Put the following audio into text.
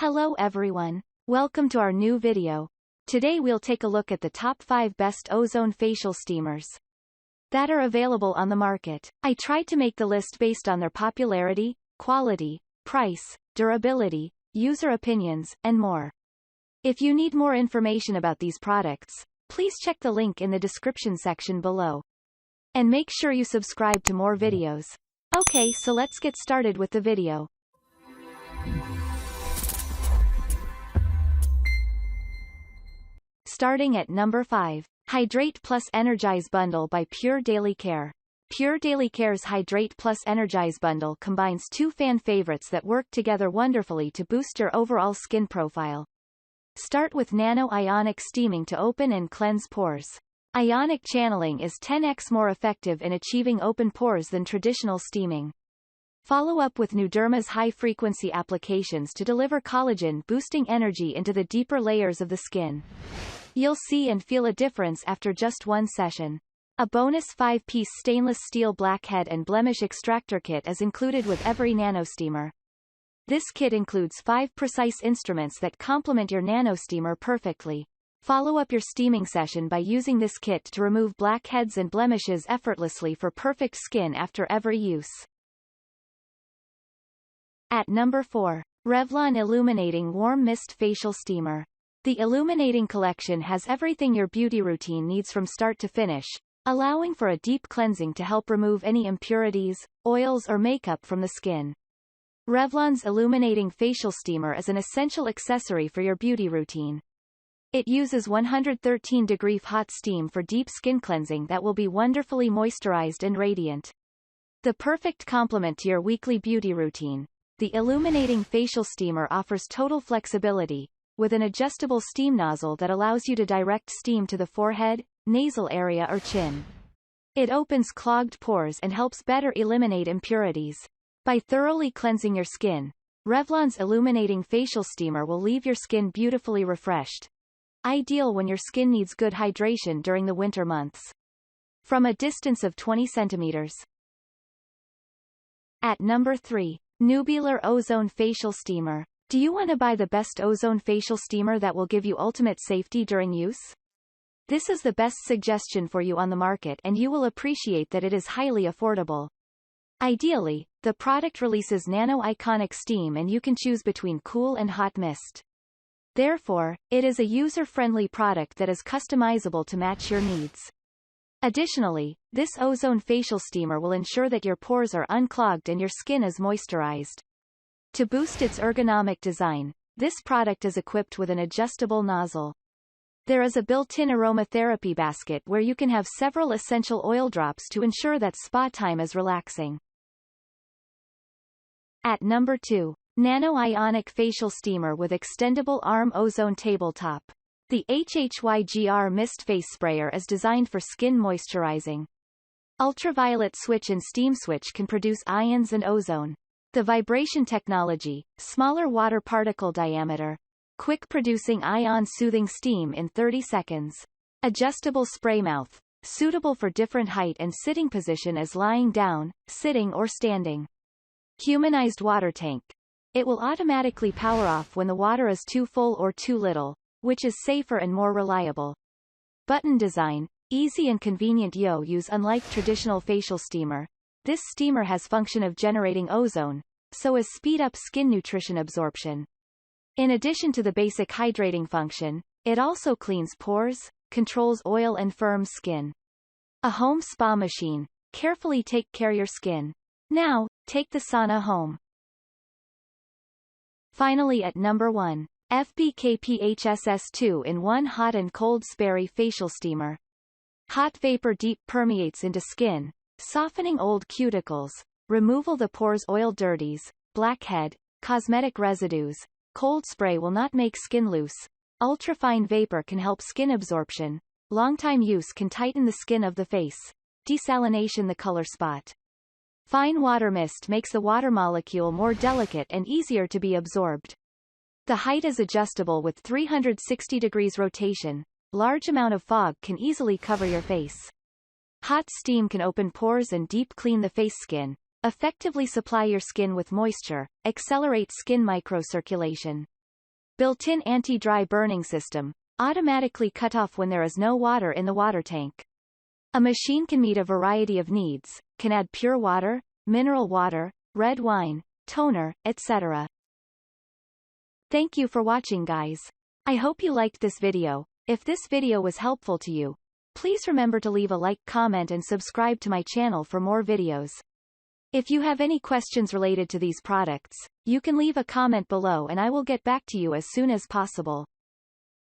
Hello everyone. Welcome to our new video. Today we'll take a look at the top 5 best ozone facial steamers that are available on the market. I tried to make the list based on their popularity, quality, price, durability, user opinions, and more. If you need more information about these products, please check the link in the description section below. And make sure you subscribe to more videos. Okay, so let's get started with the video. Starting at number 5. Hydrate plus Energize Bundle by Pure Daily Care. Pure Daily Care's Hydrate plus Energize Bundle combines two fan favorites that work together wonderfully to boost your overall skin profile. Start with Nano Ionic Steaming to open and cleanse pores. Ionic channeling is 10x more effective in achieving open pores than traditional steaming. Follow up with Nuderma's high-frequency applications to deliver collagen-boosting energy into the deeper layers of the skin. You'll see and feel a difference after just one session. A bonus 5-piece stainless steel blackhead and blemish extractor kit is included with every Nano steamer. This kit includes 5 precise instruments that complement your Nano steamer perfectly. Follow up your steaming session by using this kit to remove blackheads and blemishes effortlessly for perfect skin after every use. At number 4. Revlon Illuminating Warm Mist Facial Steamer. The Illuminating collection has everything your beauty routine needs from start to finish, allowing for a deep cleansing to help remove any impurities, oils or makeup from the skin. Revlon's Illuminating Facial Steamer is an essential accessory for your beauty routine. It uses 113-degree hot steam for deep skin cleansing that will be wonderfully moisturized and radiant. The perfect complement to your weekly beauty routine. The Illuminating Facial Steamer offers total flexibility, with an adjustable steam nozzle that allows you to direct steam to the forehead, nasal area or chin. It opens clogged pores and helps better eliminate impurities. By thoroughly cleansing your skin, Revlon's Illuminating Facial Steamer will leave your skin beautifully refreshed. Ideal when your skin needs good hydration during the winter months. From a distance of 20 centimeters. At number 3. Nubular Ozone Facial Steamer. Do you want to buy the best ozone facial steamer that will give you ultimate safety during use? This is the best suggestion for you on the market and you will appreciate that it is highly affordable. Ideally, the product releases nano iconic steam and you can choose between cool and hot mist. Therefore, it is a user-friendly product that is customizable to match your needs. Additionally, this ozone facial steamer will ensure that your pores are unclogged and your skin is moisturized. To boost its ergonomic design, this product is equipped with an adjustable nozzle. There is a built-in aromatherapy basket where you can have several essential oil drops to ensure that spa time is relaxing. At number 2. Nano Ionic Facial Steamer with Extendable Arm Ozone Tabletop. The HHYGR Mist Face Sprayer is designed for skin moisturizing. Ultraviolet switch and steam switch can produce ions and ozone. The vibration technology, smaller water particle diameter, quick producing ion-soothing steam in 30 seconds. Adjustable spray mouth, suitable for different height and sitting position as lying down, sitting or standing. Humanized water tank. It will automatically power off when the water is too full or too little, which is safer and more reliable. Button design, easy and convenient use. Unlike traditional facial steamer, this steamer has function of generating ozone, so as speed up skin nutrition absorption. In addition to the basic hydrating function, it also cleans pores, controls oil and firms skin. A home spa machine. Carefully take care your skin. Now, take the sauna home. Finally at number 1. FBKPHSS 2-in-1 Hot and Cold Spary Facial Steamer. Hot vapor deep permeates into skin, softening old cuticles, removal the pores oil dirties, blackhead, cosmetic residues. Cold spray will not make skin loose. Ultrafine vapor can help skin absorption. Long-time use can tighten the skin of the face. Desalination the color spot. Fine water mist makes the water molecule more delicate and easier to be absorbed. The height is adjustable with 360 degrees rotation. Large amount of fog can easily cover your face. Hot steam can open pores and deep clean the face skin, effectively supply your skin with moisture, accelerate skin microcirculation. Built-in anti-dry burning system. Automatically cut off when there is no water in the water tank. A machine can meet a variety of needs, can add pure water, mineral water, red wine, toner, etc. Thank you for watching, guys. I hope you liked this video. If this video was helpful to you, please remember to leave a like, comment and subscribe to my channel for more videos. If you have any questions related to these products, you can leave a comment below and I will get back to you as soon as possible.